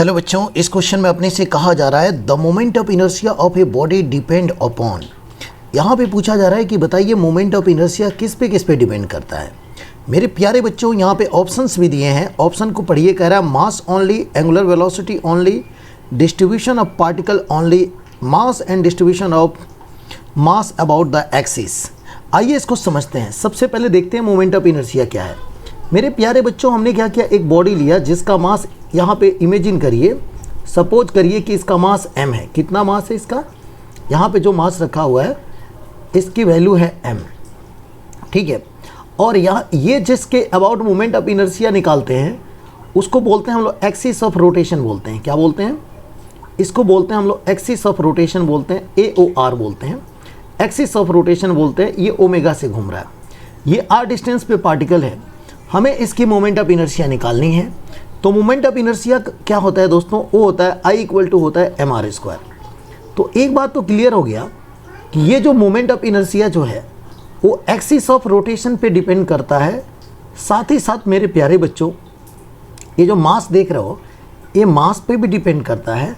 Hello बच्चों, इस question में अपने से कहा जा रहा है the moment of inertia of a body depend upon. यहाँ पे पूछा जा रहा है कि बताइए मोमेंट ऑफ इनर्शिया किस पे डिपेंड करता है। मेरे प्यारे बच्चों, यहाँ पे ऑप्शंस भी दिए हैं। ऑप्शन को पढ़िए। कह रहा है mass only, angular velocity only, distribution of particle only, mass and distribution of mass about the axis. आइए इसको समझते हैं। सबसे पहले देखते हैं मोमेंट ऑफ इनर्शिया क्या है। मेरे प्यारे बच्चों, हमने क्या किया, एक बॉडी लिया जिसका मास, यहाँ पे इमेजिन करिए, सपोज करिए कि इसका मास m है। कितना मास है इसका? यहाँ पे जो मास रखा हुआ है इसकी वैल्यू है m, ठीक है। और यहाँ ये जिसके अबाउट मोमेंट ऑफ इनर्शिया निकालते हैं उसको बोलते हैं हम लोग एक्सिस ऑफ रोटेशन बोलते हैं। क्या बोलते हैं? इसको बोलते हैं हम लोग एक्सिस ऑफ रोटेशन बोलते हैं, AOR बोलते हैं। एक्सिस ऑफ रोटेशन बोलते हैं। ये ओमेगा से घूम रहा है, ये r डिस्टेंस पे पार्टिकल है। हमें इसकी मोमेंट ऑफ इनर्शिया निकालनी है। तो मोमेंट ऑफ इनर्शिया क्या होता है दोस्तों? वो होता है I इक्वल टू होता है mr²। तो एक बात तो क्लियर हो गया कि ये जो मोमेंट ऑफ इनर्शिया जो है वो एक्सिस ऑफ रोटेशन पे डिपेंड करता है। साथ ही साथ मेरे प्यारे बच्चों, ये जो मास देख रहे हो ये मास पे भी डिपेंड करता है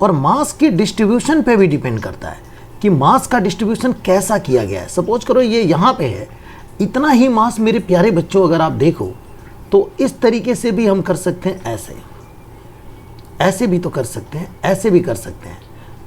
और मास के डिस्ट्रीब्यूशन पे भी डिपेंड करता है कि मास का डिस्ट्रीब्यूशन कैसा किया गया है। सपोज करो ये यहाँ पे है, इतना ही मास मेरे प्यारे बच्चों अगर आप देखो तो इस तरीके से भी हम कर सकते हैं, ऐसे भी तो कर सकते हैं, ऐसे भी कर सकते हैं।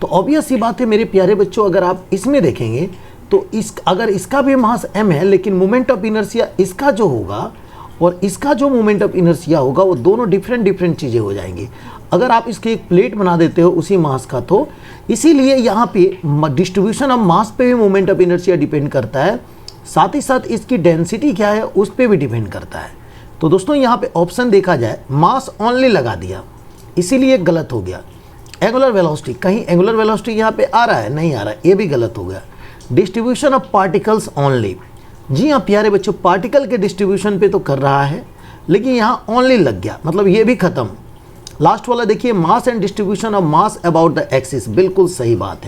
तो ऑब्वियस सी बात है मेरे प्यारे बच्चों, अगर आप इसमें देखेंगे तो अगर इसका भी मास m है लेकिन मोमेंट ऑफ इनर्शिया इसका जो होगा और इसका जो मोमेंट ऑफ इनर्शिया होगा वो दोनों डिफरेंट चीज़ें हो जाएंगी। अगर आप इसकी एक प्लेट बना देते हो उसी मास का, तो इसीलिए यहाँ पे डिस्ट्रीब्यूशन ऑफ मास पे भी मोमेंट ऑफ इनर्शिया डिपेंड करता है। साथ ही साथ इसकी डेंसिटी क्या है उस पर भी डिपेंड करता है। तो दोस्तों यहाँ पे ऑप्शन देखा जाए, मास ओनली लगा दिया इसीलिए गलत हो गया। एंगुलर वेलोसिटी, कहीं एंगुलर वेलोसिटी यहाँ पे आ रहा है? नहीं आ रहा है, ये भी गलत हो गया। डिस्ट्रीब्यूशन ऑफ पार्टिकल्स ओनली, जी हाँ प्यारे बच्चों, पार्टिकल के डिस्ट्रीब्यूशन पे तो कर रहा है लेकिन यहाँ ओनली लग गया, मतलब ये भी खत्म। लास्ट वाला देखिए, मास and distribution of mass about the axis, बिल्कुल सही बात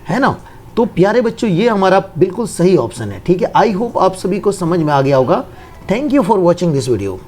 है ना। तो प्यारे बच्चों ये हमारा बिल्कुल सही ऑप्शन है, ठीक है। आई होप आप सभी को समझ में आ गया होगा। Thank you for watching this video.